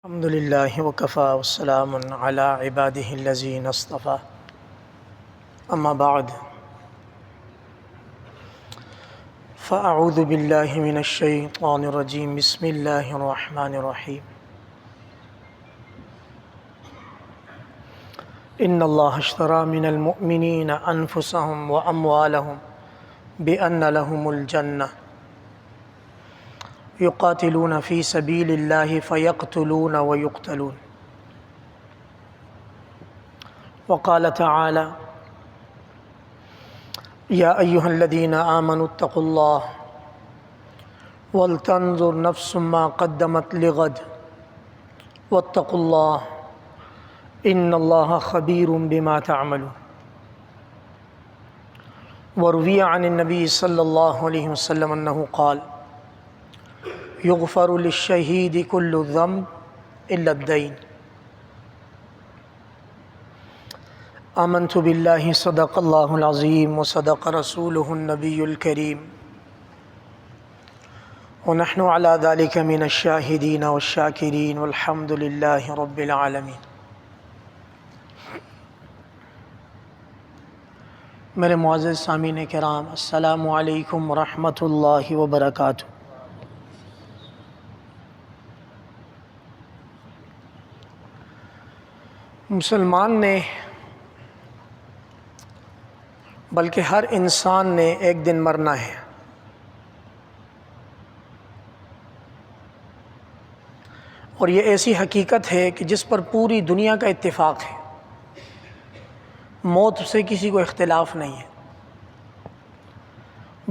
الحمد للہ وکفی والسلام علی عبادہ الذین اصطفی اما بعد فاعوذ باللہ من الشیطان الرجیم بسم اللہ الرحمن الرحیم ان اللہ اشتری من المؤمنین انفسهم واموالهم بان لهم الجنہ یقاتلون فی سبیل اللہ فیقتلون ویقتلون وقال تعالی یا ایہا الذین آمنوا اتقوا اللہ ولتنظر نفس ما قدمت لغد واتقوا اللہ ان اللہ خبیر بما تعملون وروی عن النبی صلی اللہ علیہ وسلم انہ قال یغفر للشہید کل ذنب الا الدین آمنت باللہ صدق اللہ العظیم وصدق رسولہ النبی الکریم ونحن علی ذلک من الشاہدین والشاکرین والحمد للہ رب العالمین۔ میرے معزز سامعین کرام، السلام علیکم ورحمۃ اللہ وبرکاتہ۔ مسلمان نے بلکہ ہر انسان نے ایک دن مرنا ہے، اور یہ ایسی حقیقت ہے کہ جس پر پوری دنیا کا اتفاق ہے، موت سے کسی کو اختلاف نہیں ہے۔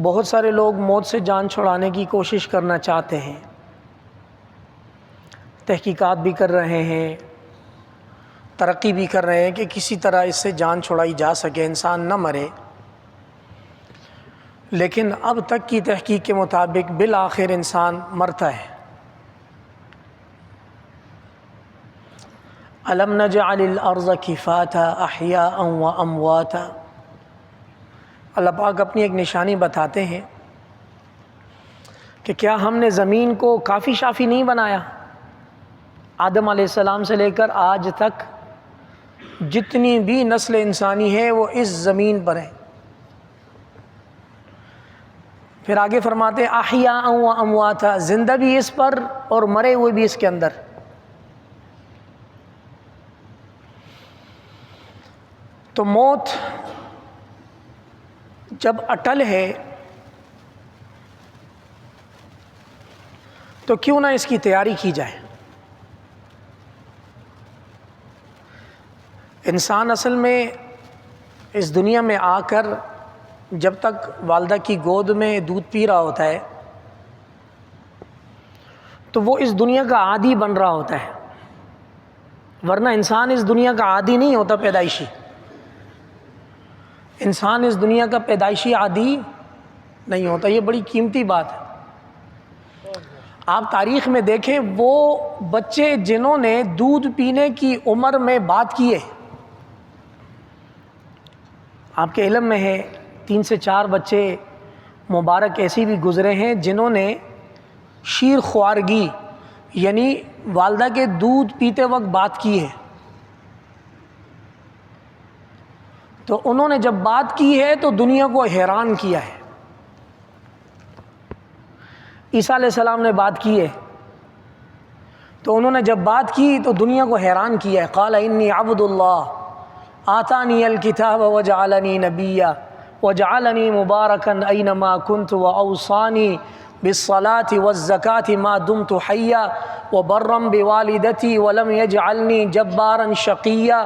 بہت سارے لوگ موت سے جان چھڑانے کی کوشش کرنا چاہتے ہیں، تحقیقات بھی کر رہے ہیں، ترقی بھی کر رہے ہیں کہ کسی طرح اس سے جان چھڑائی جا سکے، انسان نہ مرے، لیکن اب تک کی تحقیق کے مطابق بالآخر انسان مرتا ہے۔ الم نجعل الارض کفاتا احیاء وامواتا، اللہ پاک اپنی ایک نشانی بتاتے ہیں کہ کیا ہم نے زمین کو کافی شافی نہیں بنایا؟ آدم علیہ السلام سے لے کر آج تک جتنی بھی نسل انسانی ہے وہ اس زمین پر ہے۔ پھر آگے فرماتے ہیں احیاء و امواتا، زندہ بھی اس پر اور مرے ہوئے بھی اس کے اندر۔ تو موت جب اٹل ہے تو کیوں نہ اس کی تیاری کی جائے۔ انسان اصل میں اس دنیا میں آ کر جب تک والدہ کی گود میں دودھ پی رہا ہوتا ہے تو وہ اس دنیا کا عادی بن رہا ہوتا ہے، ورنہ انسان اس دنیا کا عادی نہیں ہوتا پیدائشی۔ انسان اس دنیا کا پیدائشی عادی نہیں ہوتا، یہ بڑی قیمتی بات ہے۔ آپ تاریخ میں دیکھیں وہ بچے جنہوں نے دودھ پینے کی عمر میں بات کی ہے، آپ کے علم میں ہے 3 سے 4 بچے مبارک ایسی بھی گزرے ہیں جنہوں نے شیر خوارگی یعنی والدہ کے دودھ پیتے وقت بات کی ہے۔ تو انہوں نے جب بات کی ہے تو دنیا کو حیران کیا ہے۔ عیسیٰ علیہ السلام نے بات کی ہے تو انہوں نے جب بات کی تو دنیا کو حیران کیا ہے۔ قال انی عبد اللہ آتانی الکتاب وجعلنی نبیا وجعلنی مبارکا اینما کنت واوصانی بالصلاة والزکاة ما دمت حیا وبرا بوالدتی ولم یجعلنی جبارا شقیا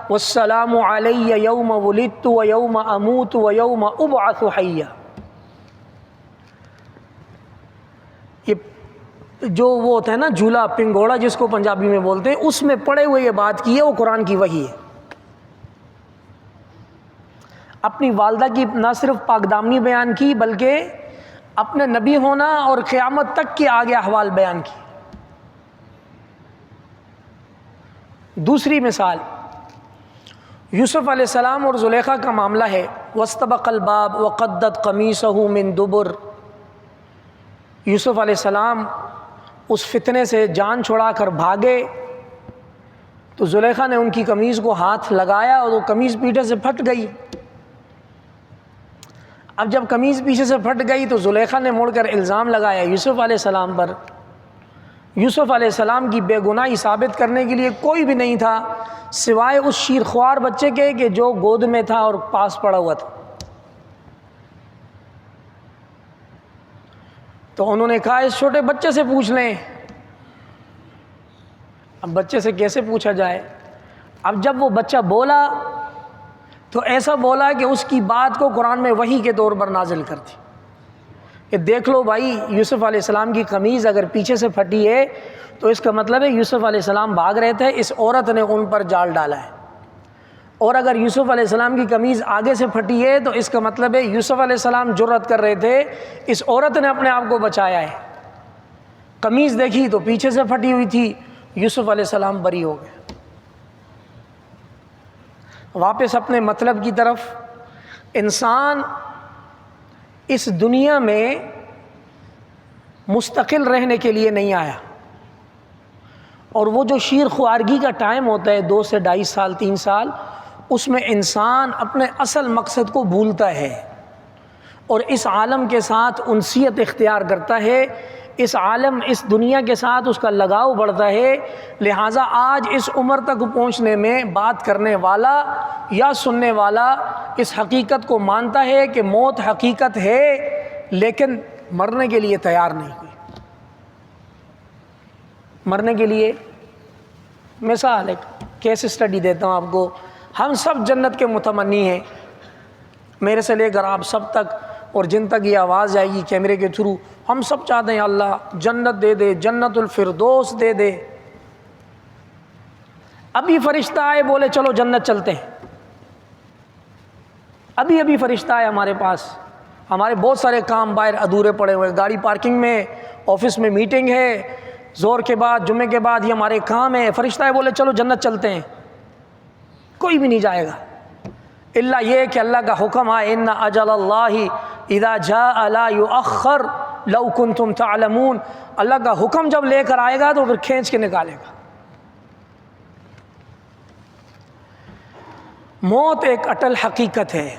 والسلام علی یوم ولدت ویوم اموت ویوم ابعث حیا۔ یہ جو وہ ہوتا ہے نا جھولا پنگوڑا جس کو پنجابی میں بولتے ہیں، اس میں پڑے ہوئے یہ بات کی ہے، وہ قرآن کی وحی ہے۔ اپنی والدہ کی نہ صرف پاک دامنی بیان کی بلکہ اپنے نبی ہونا اور قیامت تک کے آگے احوال بیان کی۔ دوسری مثال یوسف علیہ السلام اور زلیخا کا معاملہ ہے۔ واستبق الباب وقدت قمیصہ من دبر، یوسف علیہ السلام اس فتنے سے جان چھڑا کر بھاگے تو زلیخا نے ان کی قمیض کو ہاتھ لگایا اور وہ قمیض پیچھے سے پھٹ گئی۔ اب جب قمیض پیچھے سے پھٹ گئی تو زلیخا نے مڑ کر الزام لگایا یوسف علیہ السلام پر۔ یوسف علیہ السلام کی بے گناہی ثابت کرنے کے لیے کوئی بھی نہیں تھا سوائے اس شیرخوار بچے کے کہ جو گود میں تھا اور پاس پڑا ہوا تھا۔ تو انہوں نے کہا اس چھوٹے بچے سے پوچھ لیں۔ اب بچے سے کیسے پوچھا جائے؟ اب جب وہ بچہ بولا تو ایسا بولا کہ اس کی بات کو قرآن میں وحی کے طور پر نازل کر دی کہ دیکھ لو بھائی، یوسف علیہ السلام کی قمیض اگر پیچھے سے پھٹی ہے تو اس کا مطلب ہے یوسف علیہ السلام بھاگ رہے تھے، اس عورت نے ان پر جال ڈالا ہے، اور اگر یوسف علیہ السلام کی قمیض آگے سے پھٹی ہے تو اس کا مطلب ہے یوسف علیہ السلام جرأت کر رہے تھے، اس عورت نے اپنے آپ کو بچایا ہے۔ قمیض دیکھی تو پیچھے سے پھٹی ہوئی تھی، یوسف علیہ السلام بری ہو گئے۔ واپس اپنے مطلب کی طرف، انسان اس دنیا میں مستقل رہنے کے لیے نہیں آیا، اور وہ جو شیر خوارگی کا ٹائم ہوتا ہے 2 سے 2.5 سال 3 سال، اس میں انسان اپنے اصل مقصد کو بھولتا ہے اور اس عالم کے ساتھ انسیت اختیار کرتا ہے، اس عالم اس دنیا کے ساتھ اس کا لگاؤ بڑھتا ہے۔ لہٰذا آج اس عمر تک پہنچنے میں بات کرنے والا یا سننے والا اس حقیقت کو مانتا ہے کہ موت حقیقت ہے، لیکن مرنے کے لیے تیار نہیں ہوئی۔ مرنے کے لیے، مثال ایک کیس اسٹڈی دیتا ہوں آپ کو، ہم سب جنت کے متمنی ہیں، میرے سے لے کر آپ سب تک، اور جن تک یہ آواز جائے گی کیمرے کے تھرو، ہم سب چاہتے ہیں اللہ جنت دے دے، جنت الفردوس دے دے۔ ابھی فرشتہ آئے بولے چلو جنت چلتے ہیں، ابھی فرشتہ آئے ہمارے پاس، ہمارے بہت سارے کام باہر ادھورے پڑے ہوئے، گاڑی پارکنگ میں، آفس میں میٹنگ ہے، زور کے بعد جمعے کے بعد یہ ہمارے کام ہیں، فرشتہ آئے بولے چلو جنت چلتے ہیں، کوئی بھی نہیں جائے گا الا یہ کہ اللہ کا حکم آئے، ان اجل اللہ اذا جاء لا یؤخر لو کنتم تعلمون، اللہ کا حکم جب لے کر آئے گا تو پھر کھینچ کے نکالے گا۔ موت ایک اٹل حقیقت ہے،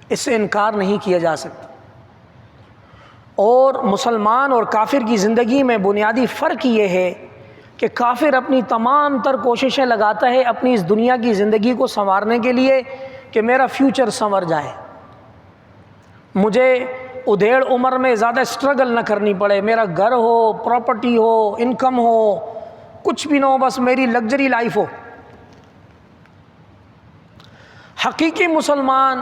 اس سے انکار نہیں کیا جا سکتا، اور مسلمان اور کافر کی زندگی میں بنیادی فرق یہ ہے کہ کافر اپنی تمام تر کوششیں لگاتا ہے اپنی اس دنیا کی زندگی کو سنوارنے کے لیے کہ میرا فیوچر سنور جائے، مجھے ادھیڑ عمر میں زیادہ اسٹرگل نہ کرنی پڑے، میرا گھر ہو، پراپرٹی ہو، انکم ہو، کچھ بھی نہ ہو، بس میری لگژری لائف ہو۔ حقیقی مسلمان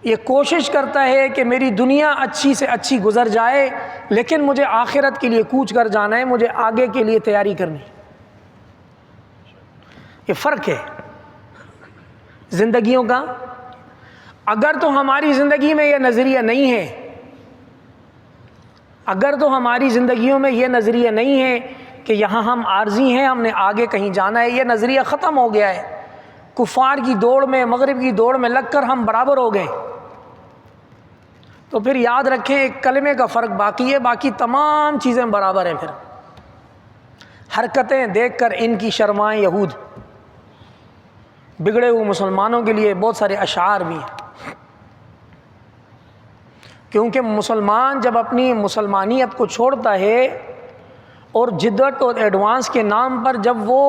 یہ کوشش کرتا ہے کہ میری دنیا اچھی سے اچھی گزر جائے، لیکن مجھے آخرت کے لیے کوچ کر جانا ہے، مجھے آگے کے لیے تیاری کرنی ہے۔ یہ فرق ہے زندگیوں کا۔ اگر تو ہماری زندگی میں یہ نظریہ نہیں ہے، اگر تو ہماری زندگیوں میں یہ نظریہ نہیں ہے کہ یہاں ہم عارضی ہیں، ہم نے آگے کہیں جانا ہے، یہ نظریہ ختم ہو گیا ہے، کفار کی دوڑ میں، مغرب کی دوڑ میں لگ کر ہم برابر ہو گئے، تو پھر یاد رکھیں ایک کلمے کا فرق باقی ہے، باقی تمام چیزیں برابر ہیں۔ پھر حرکتیں دیکھ کر ان کی شرمائیں یہود، بگڑے ہوئے مسلمانوں کے لیے بہت سارے اشعار بھی ہیں، کیونکہ مسلمان جب اپنی مسلمانیت کو چھوڑتا ہے اور جدت اور ایڈوانس کے نام پر جب وہ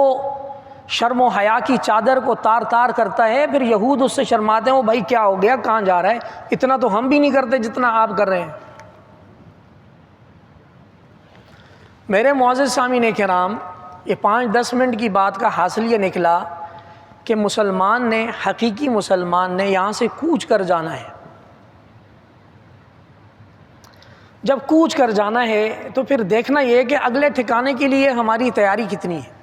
شرم و حیا کی چادر کو تار تار کرتا ہے، پھر یہود اس سے شرماتے ہیں، وہ بھائی کیا ہو گیا، کہاں جا رہا ہے، اتنا تو ہم بھی نہیں کرتے جتنا آپ کر رہے ہیں۔ میرے معزز سامعین کرام، یہ 5-10 منٹ کی بات کا حاصل یہ نکلا کہ مسلمان نے، حقیقی مسلمان نے یہاں سے کوچ کر جانا ہے۔ جب کوچ کر جانا ہے تو پھر دیکھنا یہ کہ اگلے ٹھکانے کے لیے ہماری تیاری کتنی ہے،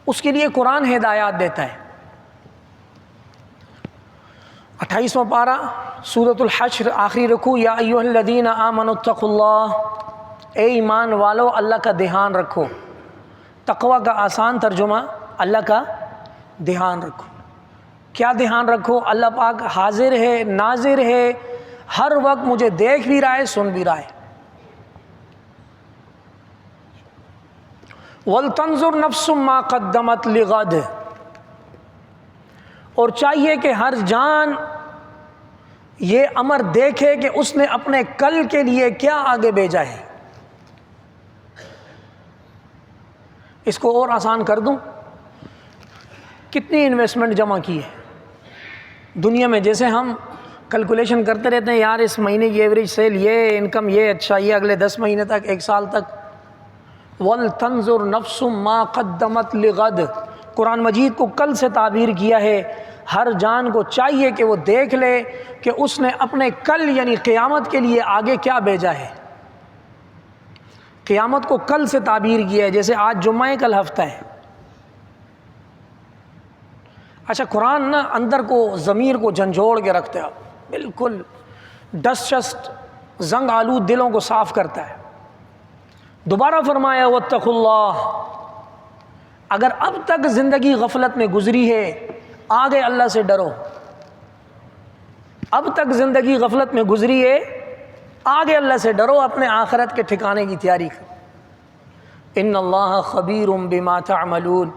اس کے لیے قرآن ہدایات دیتا ہے۔ 28واں پارہ سورۃ الحشر آخری رکوع، یا ایھا الذین آمنوا اتقوا اللہ، اے ایمان والو اللہ کا دھیان رکھو۔ تقوی کا آسان ترجمہ اللہ کا دھیان رکھو۔ کیا دھیان رکھو؟ اللہ پاک حاضر ہے، ناظر ہے، ہر وقت مجھے دیکھ بھی رہا ہے، سن بھی رہا ہے۔ وَلْتَنْظُرْ نَفْسٌ مَا قَدَّمَتْ لِغَدٍ، اور چاہیے کہ ہر جان یہ امر دیکھے کہ اس نے اپنے کل کے لیے کیا آگے بھیجا ہے۔ اس کو اور آسان کر دوں، کتنی انویسٹمنٹ جمع کی ہے دنیا میں؟ جیسے ہم کیلکولیشن کرتے رہتے ہیں، یار اس مہینے کی ایوریج سیل یہ، انکم یہ، اچھا یہ اگلے 10 مہینے تک، 1 سال تک۔ وَلْتَنْظُرْ نَفْسٌ مَا قَدَّمَتْ لِغَدٍ، قرآن مجید کو کل سے تعبیر کیا ہے۔ ہر جان کو چاہیے کہ وہ دیکھ لے کہ اس نے اپنے کل یعنی قیامت کے لیے آگے کیا بھیجا ہے۔ قیامت کو کل سے تعبیر کیا ہے، جیسے آج جمعہ ہے، کل ہفتہ ہے۔ اچھا قرآن نا اندر کو ضمیر کو جھنجھوڑ کے رکھتا ہے، بالکل ڈسٹ شسٹ زنگ آلود دلوں کو صاف کرتا ہے۔ دوبارہ فرمایا واتقوا اللہ، اگر اب تک زندگی غفلت میں گزری ہے، آگے اللہ سے ڈرو۔ اب تک زندگی غفلت میں گزری ہے، آگے اللہ سے ڈرو، اپنے آخرت کے ٹھکانے کی تیاری کرو۔ ان اللہ خبیر بما تعملون،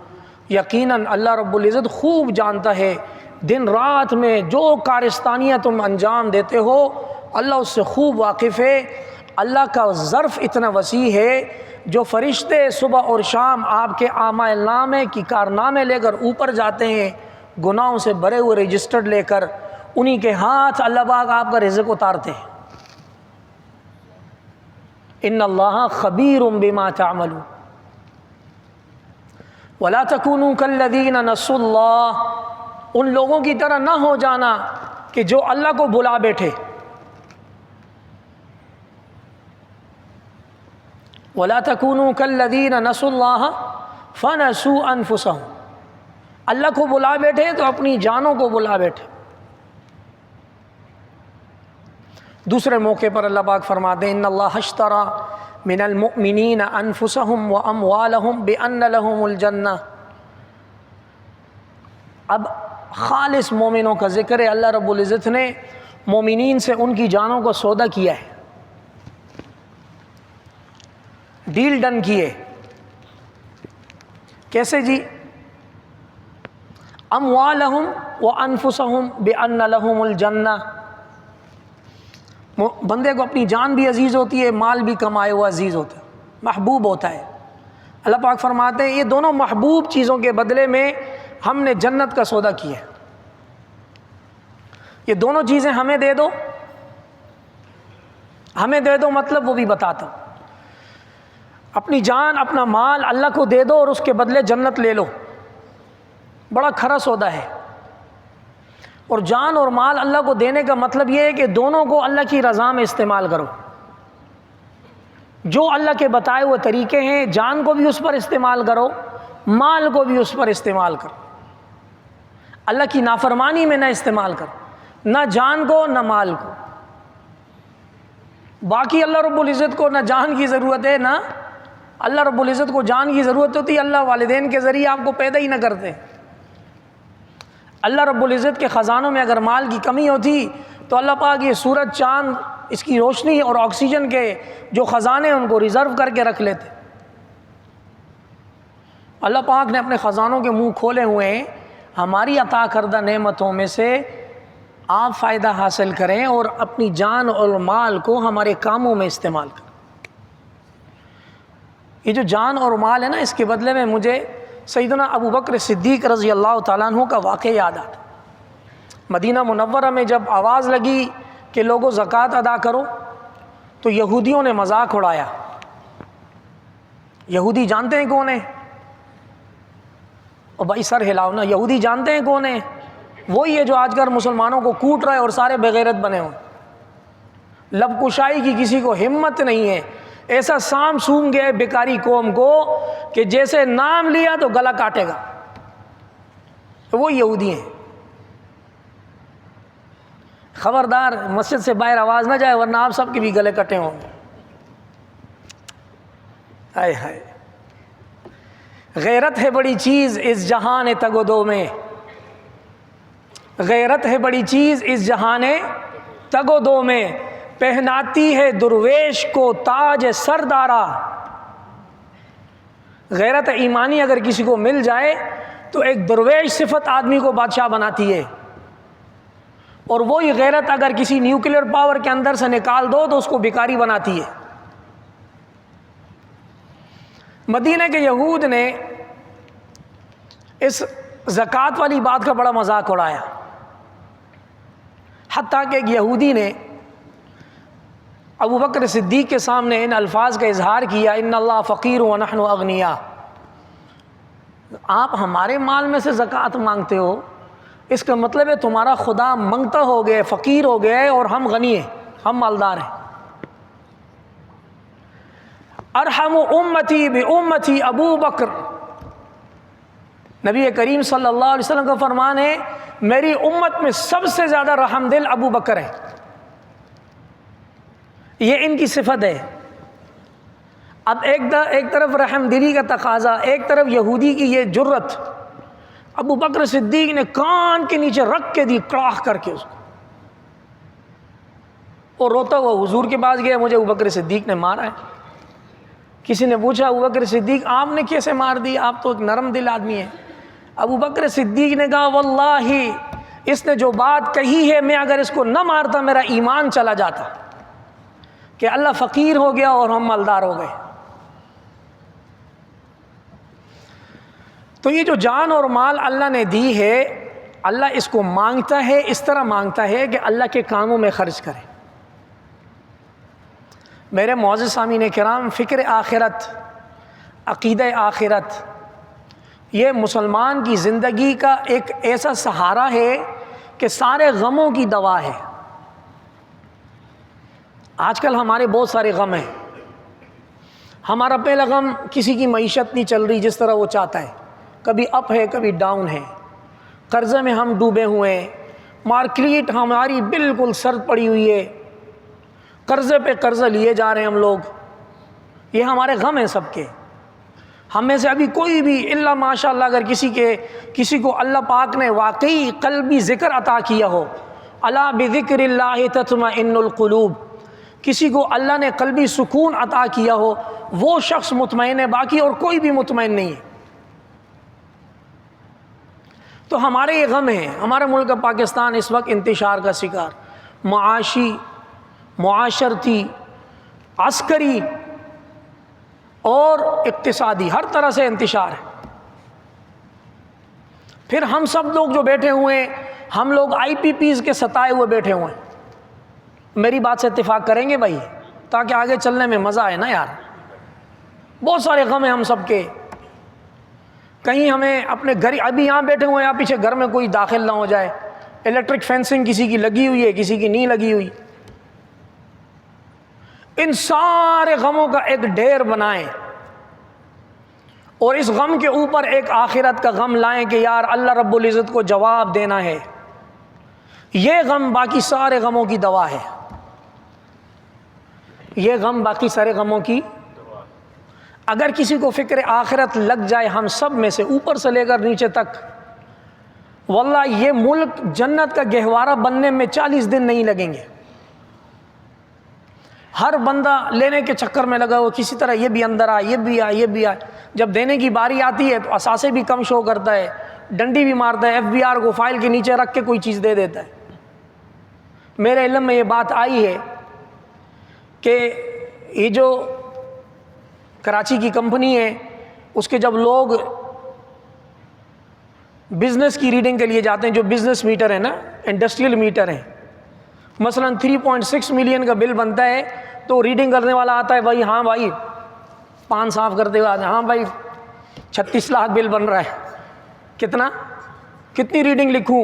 یقیناً اللہ رب العزت خوب جانتا ہے دن رات میں جو کارستانیاں تم انجام دیتے ہو، اللہ اس سے خوب واقف ہے۔ اللہ کا ظرف اتنا وسیع ہے، جو فرشتے صبح اور شام آپ کے اعمال نامے کی کارنامے لے کر اوپر جاتے ہیں، گناہوں سے بھرے ہوئے رجسٹرڈ لے کر، انہی کے ہاتھ اللہ پاک آپ کا رزق اتارتے ہیں۔ ان اللہ خبیر بما تعملون ولا تکونوا کالذین نسوا اللہ، ان لوگوں کی طرح نہ ہو جانا کہ جو اللہ کو بھلا بیٹھے۔ ولا تکونوا کالذین نسوا اللہ فنسوا انفسهم، اللہ کو بلا بیٹھے تو اپنی جانوں کو بلا بیٹھے۔ دوسرے موقع پر اللہ پاک فرماتے ہیں ان اللہ اشترى من المؤمنین انفسهم واموالهم بان لهم الجنہ۔ اب خالص مومنوں کا ذکر ہے، اللہ رب العزت نے مومنین سے ان کی جانوں کو سودا کیا ہے، ڈیل ڈن کیے۔ کیسے جی؟ اموالہم وانفسہم بان لہم الجنہ، بندے کو اپنی جان بھی عزیز ہوتی ہے، مال بھی کمائے ہوا عزیز ہوتا ہے، محبوب ہوتا ہے۔ اللہ پاک فرماتے ہیں یہ دونوں محبوب چیزوں کے بدلے میں ہم نے جنت کا سودا کیا ہے، یہ دونوں چیزیں ہمیں دے دو، ہمیں دے دو مطلب وہ بھی بتاتا ہوں۔ اپنی جان اپنا مال اللہ کو دے دو اور اس کے بدلے جنت لے لو، بڑا کھرا سودا ہے۔ اور جان اور مال اللہ کو دینے کا مطلب یہ ہے کہ دونوں کو اللہ کی رضا میں استعمال کرو۔ جو اللہ کے بتائے ہوئے طریقے ہیں، جان کو بھی اس پر استعمال کرو، مال کو بھی اس پر استعمال کرو۔ اللہ کی نافرمانی میں نہ استعمال کرو، نہ جان کو نہ مال کو۔ باقی اللہ رب العزت کو نہ جان کی ضرورت ہے، نہ اللہ رب العزت کو جان کی ضرورت ہوتی ہے، اللہ والدین کے ذریعے آپ کو پیدا ہی نہ کرتے۔ اللہ رب العزت کے خزانوں میں اگر مال کی کمی ہوتی تو اللہ پاک یہ سورج چاند اس کی روشنی اور آکسیجن کے جو خزانے ان کو ریزرو کر کے رکھ لیتے۔ اللہ پاک نے اپنے خزانوں کے منہ کھولے ہوئے ہیں، ہماری عطا کردہ نعمتوں میں سے آپ فائدہ حاصل کریں اور اپنی جان اور مال کو ہمارے کاموں میں استعمال کریں۔ یہ جو جان اور مال ہے نا، اس کے بدلے میں مجھے سیدنا ابو بکر صدیق رضی اللہ تعالیٰ عنہ کا واقعہ یاد آتا۔ مدینہ منورہ میں جب آواز لگی کہ لوگوں زکوٰۃ ادا کرو تو یہودیوں نے مذاق اڑایا۔ یہودی جانتے ہیں کون ہیں؟ اور بھائی سر ہلاؤ نا، یہودی جانتے ہیں کون ہیں؟ وہی ہے جو آج کل مسلمانوں کو کوٹ رہا ہے اور سارے بغیرت بنے ہوں۔ لب کشائی کی کسی کو ہمت نہیں ہے، ایسا سام سونگ گئے بیکاری قوم کو کہ جیسے نام لیا تو گلا کاٹے گا، وہ یہودی ہیں۔ خبردار مسجد سے باہر آواز نہ جائے ورنہ آپ سب کے بھی گلے کٹے ہوں گے۔ ہائے ہائے، غیرت ہے بڑی چیز اس جہان تگ و دو میں، غیرت ہے بڑی چیز اس جہان تگ و دو میں پہناتی ہے درویش کو تاج سردارا۔ غیرت ایمانی اگر کسی کو مل جائے تو ایک درویش صفت آدمی کو بادشاہ بناتی ہے، اور وہی غیرت اگر کسی نیوکلیئر پاور کے اندر سے نکال دو تو اس کو بھکاری بناتی ہے۔ مدینہ کے یہود نے اس زکوٰۃ والی بات کا بڑا مذاق اڑایا، حتیٰ کہ ایک یہودی نے ابو بکر صدیق کے سامنے ان الفاظ کا اظہار کیا، ان اللہ فقیر ونحن اغنیاء، آپ ہمارے مال میں سے زکوٰۃ مانگتے ہو، اس کا مطلب ہے تمہارا خدا منگتا ہو گیا، فقیر ہو گیا ہے، اور ہم غنی ہیں، ہم مالدار ہیں۔ ارحم امتی بامتی ابو بکر، نبی کریم صلی اللہ علیہ وسلم کا فرمان ہے میری امت میں سب سے زیادہ رحم دل ابو بکر ہے، یہ ان کی صفت ہے۔ اب ایک طرف رحم دلی کا تقاضا، ایک طرف یہودی کی یہ جرت، ابو بکر صدیق نے کان کے نیچے رکھ کے دی کڑاہ کر کے اس کو، اور روتا ہوا حضور کے پاس گیا، مجھے ابو بکر صدیق نے مارا ہے۔ کسی نے پوچھا ابو بکر صدیق آپ نے کیسے مار دی، آپ تو ایک نرم دل آدمی ہیں۔ ابو بکر صدیق نے کہا واللہ اس نے جو بات کہی ہے، میں اگر اس کو نہ مارتا میرا ایمان چلا جاتا کہ اللہ فقیر ہو گیا اور ہم مالدار ہو گئے۔ تو یہ جو جان اور مال اللہ نے دی ہے، اللہ اس کو مانگتا ہے، اس طرح مانگتا ہے کہ اللہ کے کاموں میں خرچ کرے۔ میرے معزز سامعین کرام، فکر آخرت، عقیدہ آخرت، یہ مسلمان کی زندگی کا ایک ایسا سہارا ہے کہ سارے غموں کی دوا ہے۔ آج کل ہمارے بہت سارے غم ہیں۔ ہمارا پہلا غم کسی کی معیشت نہیں چل رہی جس طرح وہ چاہتا ہے، کبھی اپ ہے کبھی ڈاؤن ہے، قرضے میں ہم ڈوبے ہوئے ہیں، مارکیٹ ہماری بالکل سرد پڑی ہوئی ہے، قرضے پہ قرضہ لیے جا رہے ہیں ہم لوگ، یہ ہمارے غم ہیں سب کے۔ ہم میں سے ابھی کوئی بھی الا ماشاء اللہ اگر کسی کو اللہ پاک نے واقعی قلبی ذکر عطا کیا ہو، الا بذکر اللہ تطمئن القلوب، کسی کو اللہ نے قلبی سکون عطا کیا ہو، وہ شخص مطمئن ہے، باقی اور کوئی بھی مطمئن نہیں ہے۔ تو ہمارے یہ غم ہیں۔ ہمارا ملک پاکستان اس وقت انتشار کا شکار، معاشی، معاشرتی، عسکری اور اقتصادی، ہر طرح سے انتشار ہے۔ پھر ہم سب لوگ جو بیٹھے ہوئے ہیں، ہم لوگ آئی پی پیز کے ستائے ہوئے بیٹھے ہوئے ہیں۔ میری بات سے اتفاق کریں گے بھائی، تاکہ آگے چلنے میں مزہ آئے نا یار۔ بہت سارے غم ہیں ہم سب کے، کہیں ہمیں اپنے گھر، ابھی یہاں بیٹھے ہوئے ہیں، پیچھے گھر میں کوئی داخل نہ ہو جائے، الیکٹرک فینسنگ کسی کی لگی ہوئی ہے کسی کی نہیں لگی ہوئی۔ ان سارے غموں کا ایک ڈھیر بنائیں اور اس غم کے اوپر ایک آخرت کا غم لائیں کہ یار اللہ رب العزت کو جواب دینا ہے۔ یہ غم باقی سارے غموں کی دوا ہے، یہ غم باقی سارے غموں کی۔ اگر کسی کو فکر آخرت لگ جائے، ہم سب میں سے اوپر سے لے کر نیچے تک، واللہ یہ ملک جنت کا گہوارہ بننے میں 40 دن نہیں لگیں گے۔ ہر بندہ لینے کے چکر میں لگا ہوا، کسی طرح یہ بھی اندر آئے، یہ بھی آئے، یہ بھی آئے۔ جب دینے کی باری آتی ہے تو اثاثے بھی کم شو کرتا ہے، ڈنڈی بھی مارتا ہے، FBR کو فائل کے نیچے رکھ کے کوئی چیز دے دیتا ہے۔ میرے علم میں یہ بات آئی ہے کہ یہ جو کراچی کی کمپنی ہے، اس کے جب لوگ بزنس کی ریڈنگ کے لیے جاتے ہیں، جو بزنس میٹر ہے نا، انڈسٹریل میٹر ہیں، مثلا 3.6 ملین کا بل بنتا ہے تو ریڈنگ کرنے والا آتا ہے، بھائی ہاں بھائی پان صاف کرتے ہوئے آتے ہیں، ہاں بھائی 36 لاکھ بل بن رہا ہے، کتنی ریڈنگ لکھوں؟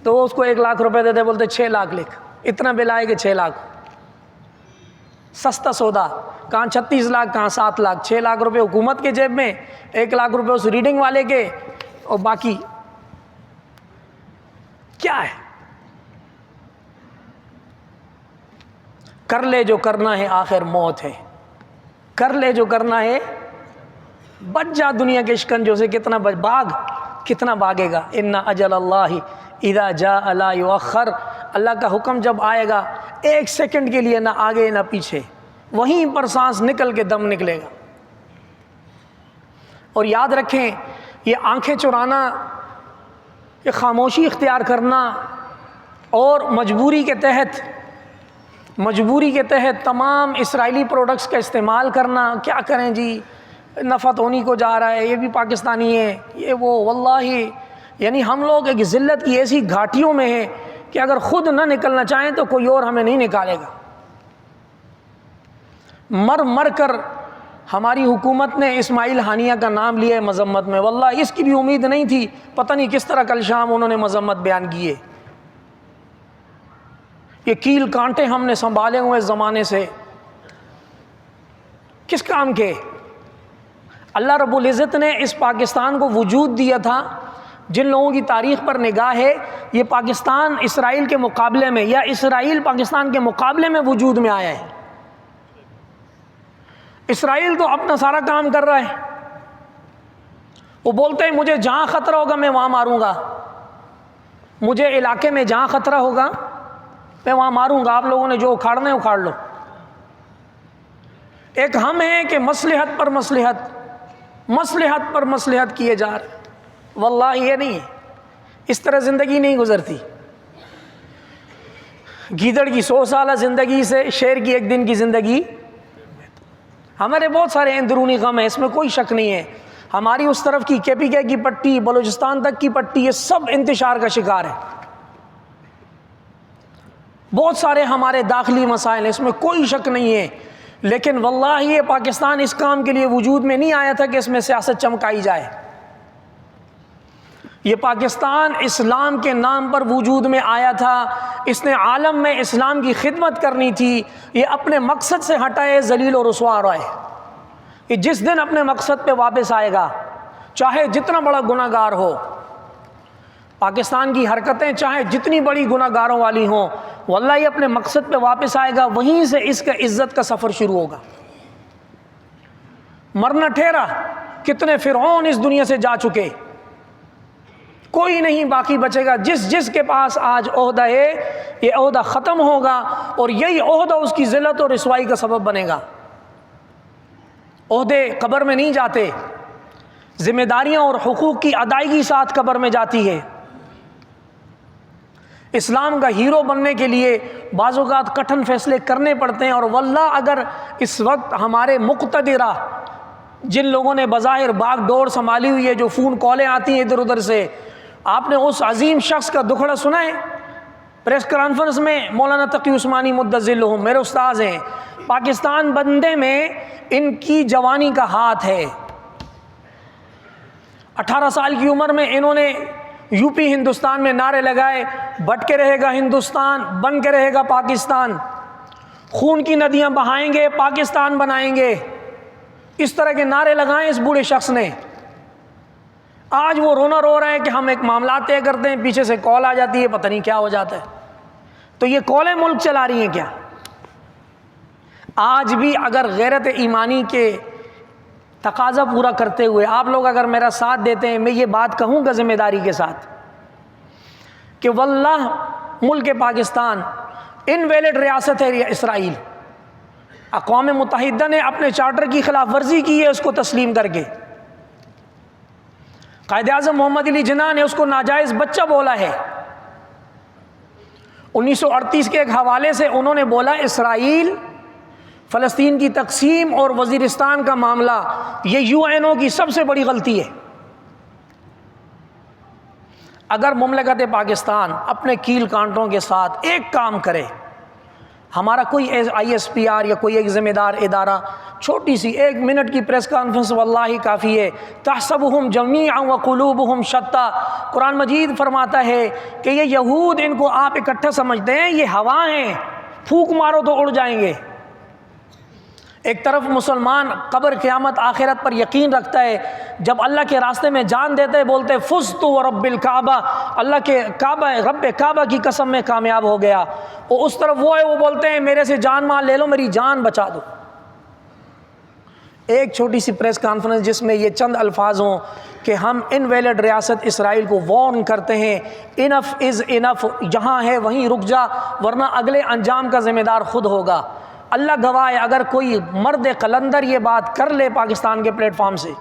تو وہ اس کو 1 لاکھ روپے دیتے، بولتے 6 لاکھ لکھ، اتنا بل آئے کہ 6 لاکھ، سستا سودا، کہاں 36 لاکھ کہاں 7 لاکھ، 6 لاکھ روپے حکومت کے جیب میں، 1 لاکھ روپے اس ریڈنگ والے کے، اور باقی کیا ہے؟ کر لے جو کرنا ہے آخر موت ہے، کر لے جو کرنا ہے، بچ جا دنیا کے شکنجوں سے، کتنا بھاگے گا۔ ان اجل اللہ اذا جاء لا یؤخر، اللہ کا حکم جب آئے گا 1 سیکنڈ کے لیے نہ آگے نہ پیچھے، وہیں پر سانس نکل کے دم نکلے گا۔ اور یاد رکھیں، یہ آنکھیں چرانا، یہ خاموشی اختیار کرنا اور مجبوری کے تحت تمام اسرائیلی پروڈکٹس کا استعمال کرنا، کیا کریں جی نفع تو انہی کو جا رہا ہے، یہ بھی پاکستانی ہے، یہ وہ، واللہ یعنی ہم لوگ ایک ذلت کی ایسی گھاٹیوں میں ہیں کہ اگر خود نہ نکلنا چاہیں تو کوئی اور ہمیں نہیں نکالے گا۔ مر کر ہماری حکومت نے اسماعیل ہانیہ کا نام لیا ہے مذمت میں، واللہ اس کی بھی امید نہیں تھی، پتہ نہیں کس طرح کل شام انہوں نے مذمت بیان کی ہے۔ یہ کیل کانٹے ہم نے سنبھالے ہوئے زمانے سے، کس کام کے؟ اللہ رب العزت نے اس پاکستان کو وجود دیا تھا۔ جن لوگوں کی تاریخ پر نگاہ ہے، یہ پاکستان اسرائیل کے مقابلے میں یا اسرائیل پاکستان کے مقابلے میں وجود میں آیا ہے۔ اسرائیل تو اپنا سارا کام کر رہا ہے، وہ بولتے ہیں مجھے جہاں خطرہ ہوگا میں وہاں ماروں گا، مجھے علاقے میں جہاں خطرہ ہوگا میں وہاں ماروں گا، آپ لوگوں نے جو اکھاڑنا ہے اکھاڑ لو۔ ایک ہم ہیں کہ مصلحت پر مصلحت کیے جا رہے، واللہ یہ نہیں ہے، اس طرح زندگی نہیں گزرتی۔ گیدڑ کی 100 سالہ زندگی سے شیر کی 1 دن کی زندگی، ہمارے بہت سارے اندرونی غم ہیں، اس میں کوئی شک نہیں ہے۔ ہماری اس طرف کی KPK کی پٹی، بلوچستان تک کی پٹی، یہ سب انتشار کا شکار ہے۔ بہت سارے ہمارے داخلی مسائل، اس میں کوئی شک نہیں ہے، لیکن واللہ یہ پاکستان اس کام کے لیے وجود میں نہیں آیا تھا کہ اس میں سیاست چمکائی جائے۔ یہ پاکستان اسلام کے نام پر وجود میں آیا تھا، اس نے عالم میں اسلام کی خدمت کرنی تھی، یہ اپنے مقصد سے ہٹائے ذلیل و رسوا رہا ہے۔ یہ جس دن اپنے مقصد پہ واپس آئے گا، چاہے جتنا بڑا گناہ گار ہو، پاکستان کی حرکتیں چاہے جتنی بڑی گناہ گاروں والی ہوں، واللہ یہ اپنے مقصد پہ واپس آئے گا، وہیں سے اس کا عزت کا سفر شروع ہوگا۔ مرنا ٹھہرا، کتنے فرعون اس دنیا سے جا چکے، کوئی نہیں باقی بچے گا۔ جس کے پاس آج عہدہ ہے، یہ عہدہ ختم ہوگا اور یہی عہدہ اس کی ذلت اور رسوائی کا سبب بنے گا۔ عہدے قبر میں نہیں جاتے، ذمہ داریاں اور حقوق کی ادائیگی ساتھ قبر میں جاتی ہے۔ اسلام کا ہیرو بننے کے لیے بعض اوقات کٹھن فیصلے کرنے پڑتے ہیں، اور واللہ اگر اس وقت ہمارے مقتدرہ، جن لوگوں نے بظاہر باغ ڈور سنبھالی ہوئی ہے، جو فون کالیں آتی ہیں ادھر ادھر سے، آپ نے اس عظیم شخص کا دکھڑا سنا ہے؟ پریس کانفرنس میں مولانا تقی عثمانی مدظلہم، میرے استاذ ہیں، پاکستان بندے میں ان کی جوانی کا ہاتھ ہے۔ 18 سال کی عمر میں انہوں نے UP ہندوستان میں نعرے لگائے، بٹ کے رہے گا ہندوستان، بن کے رہے گا پاکستان، خون کی ندیاں بہائیں گے، پاکستان بنائیں گے، اس طرح کے نعرے لگائے اس بوڑھے شخص نے۔ آج وہ رونا رو رہے ہیں کہ ہم ایک معاملات طے کرتے ہیں، پیچھے سے کال آ جاتی ہے، پتہ نہیں کیا ہو جاتا ہے۔ تو یہ کالیں ملک چلا رہی ہیں کیا؟ آج بھی اگر غیرت ایمانی کے تقاضا پورا کرتے ہوئے آپ لوگ اگر میرا ساتھ دیتے ہیں، میں یہ بات کہوں گا ذمہ داری کے ساتھ کہ واللہ ملک پاکستان انویلڈ ریاست ہے اسرائیل۔ اقوام متحدہ نے اپنے چارٹر کی خلاف ورزی کی ہے اس کو تسلیم کر کے۔ قائد اعظم محمد علی جناح نے اس کو ناجائز بچہ بولا ہے۔ 1938 کے ایک حوالے سے انہوں نے بولا اسرائیل فلسطین کی تقسیم اور وزیرستان کا معاملہ یہ UNO کی سب سے بڑی غلطی ہے۔ اگر مملکت پاکستان اپنے کیل کانٹوں کے ساتھ ایک کام کرے، ہمارا کوئی ISPR یا کوئی ایک ذمہ دار ادارہ چھوٹی سی 1 منٹ کی پریس کانفرنس واللہ کافی ہے۔ تحسبهم جميعا وقلوبهم شتى، قرآن مجید فرماتا ہے کہ یہ یہود، ان کو آپ اکٹھا سمجھتے ہیں، یہ ہوا ہیں، پھونک مارو تو اڑ جائیں گے۔ ایک طرف مسلمان قبر قیامت آخرت پر یقین رکھتا ہے، جب اللہ کے راستے میں جان دیتے بولتے فزت ورب الکعبہ، اللہ کے کعبہ رب کعبہ کی قسم میں کامیاب ہو گیا۔ اور اس طرف وہ ہے، وہ بولتے ہیں میرے سے جان مال لے لو، میری جان بچا دو۔ ایک چھوٹی سی پریس کانفرنس جس میں یہ چند الفاظ ہوں کہ ہم انویلڈ ریاست اسرائیل کو وارن کرتے ہیں، انف از انف، جہاں ہے وہیں رک جا ورنہ اگلے انجام کا ذمہ دار خود ہوگا۔ اللہ گواہ ہے، اگر کوئی مرد قلندر یہ بات کر لے پاکستان کے پلیٹ فارم سے،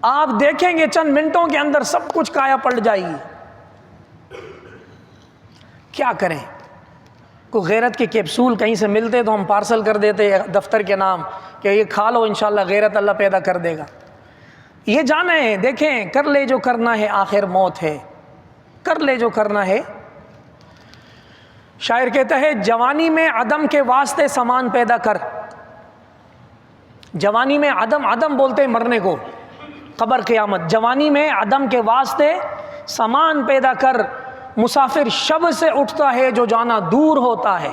آپ دیکھیں گے چند منٹوں کے اندر سب کچھ کایا پلٹ جائے گی۔ کیا کریں؟ کوئی غیرت کے کیپسول کہیں سے ملتے تو ہم پارسل کر دیتے دفتر کے نام کہ یہ کھا لو، انشاءاللہ غیرت اللہ پیدا کر دے گا۔ یہ جانیں، دیکھیں، کر لے جو کرنا ہے آخر موت ہے، کر لے جو کرنا ہے۔ شاعر کہتا ہے جوانی میں عدم کے واسطے سامان پیدا کر، جوانی میں عدم، عدم بولتے ہیں مرنے کو، قبر قیامت، جوانی میں عدم کے واسطے سامان پیدا کر، مسافر شب سے اٹھتا ہے جو جانا دور ہوتا ہے۔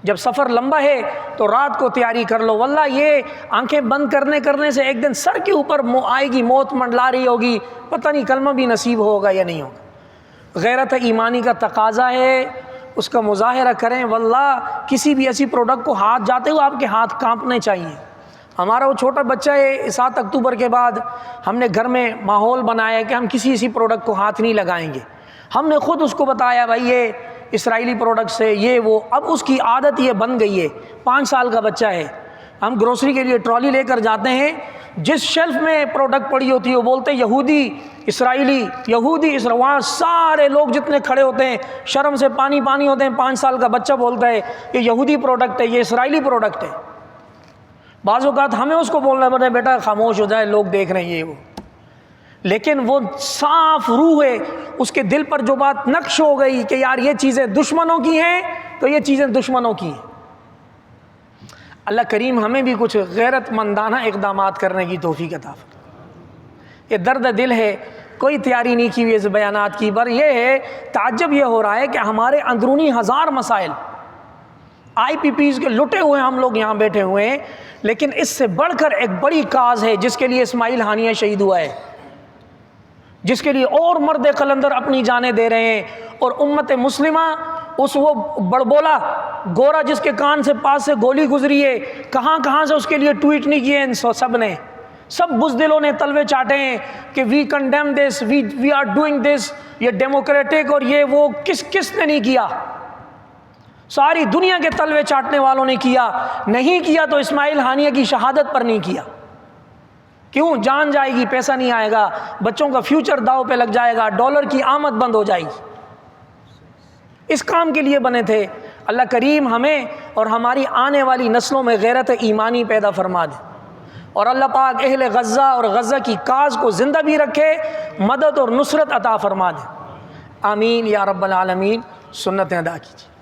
جب سفر لمبا ہے تو رات کو تیاری کر لو، واللہ یہ آنکھیں بند کرنے سے ایک دن سر کے اوپر آئے گی، موت منڈلا رہی ہوگی، پتہ نہیں کلمہ بھی نصیب ہوگا یا نہیں ہوگا۔ غیرت ایمانی کا تقاضا ہے، اس کا مظاہرہ کریں۔ واللہ کسی بھی ایسی پروڈکٹ کو ہاتھ جاتے ہوئے آپ کے ہاتھ کانپنے چاہیے۔ ہمارا وہ چھوٹا بچہ ہے، 7 اکتوبر کے بعد ہم نے گھر میں ماحول بنایا کہ ہم کسی ایسی پروڈکٹ کو ہاتھ نہیں لگائیں گے۔ ہم نے خود اس کو بتایا بھائی یہ اسرائیلی پروڈکٹس ہے، یہ وہ، اب اس کی عادت یہ بن گئی ہے۔ 5 سال کا بچہ ہے، ہم گروسری کے لیے ٹرالی لے کر جاتے ہیں، جس شیلف میں پروڈکٹ پڑی ہوتی ہے وہ بولتے ہیں یہودی اسرائیلی، یہودی اسرائیلی، وہاں سارے لوگ جتنے کھڑے ہوتے ہیں شرم سے پانی پانی ہوتے ہیں۔ 5 سال کا بچہ بولتا ہے یہ یہودی پروڈکٹ ہے، یہ اسرائیلی پروڈکٹ ہے۔ بعض اوقات ہمیں اس کو بولنا پڑتا ہے بیٹا خاموش ہو جائے، لوگ دیکھ رہے ہیں یہ وہ، لیکن وہ صاف روح ہے، اس کے دل پر جو بات نقش ہو گئی کہ یار یہ چیزیں دشمنوں کی ہیں تو یہ چیزیں دشمنوں کی ہیں۔ اللہ کریم ہمیں بھی کچھ غیرت مندانہ اقدامات کرنے کی توفیق عطا فرمائے۔ یہ درد دل ہے، کوئی تیاری نہیں کی ہوئی اس بیانات کی، پر یہ ہے تعجب یہ ہو رہا ہے کہ ہمارے اندرونی 1000 مسائل، آئی پی پیز کے لٹے ہوئے ہم لوگ یہاں بیٹھے ہوئے ہیں، لیکن اس سے بڑھ کر ایک بڑی کاز ہے جس کے لیے اسماعیل ہانیہ شہید ہوا ہے، جس کے لیے اور مرد قلندر اپنی جانیں دے رہے ہیں، اور امت مسلمہ اس وہ بڑبولا گورا جس کے کان سے پاس سے گولی گزری ہے، کہاں سے اس کے لیے ٹویٹ نہیں کیے ان سب نے، سب بزدلوں نے تلوے چاٹے ہیں کہ we condemn this, we are doing this, یہ ڈیموکریٹک اور یہ وہ، کس نے نہیں کیا؟ ساری دنیا کے تلوے چاٹنے والوں نے کیا، نہیں کیا تو اسماعیل ہانیہ کی شہادت پر نہیں کیا۔ کیوں؟ جان جائے گی، پیسہ نہیں آئے گا، بچوں کا فیوچر داؤ پہ لگ جائے گا، ڈالر کی آمد بند ہو جائے گی۔ اس کام کے لیے بنے تھے۔ اللہ کریم ہمیں اور ہماری آنے والی نسلوں میں غیرت ایمانی پیدا فرما دے، اور اللہ پاک اہل غزہ اور غزہ کی کاز کو زندہ بھی رکھے، مدد اور نصرت عطا فرما دے۔ آمین یا رب العالمین۔ سنتیں ادا کیجیے۔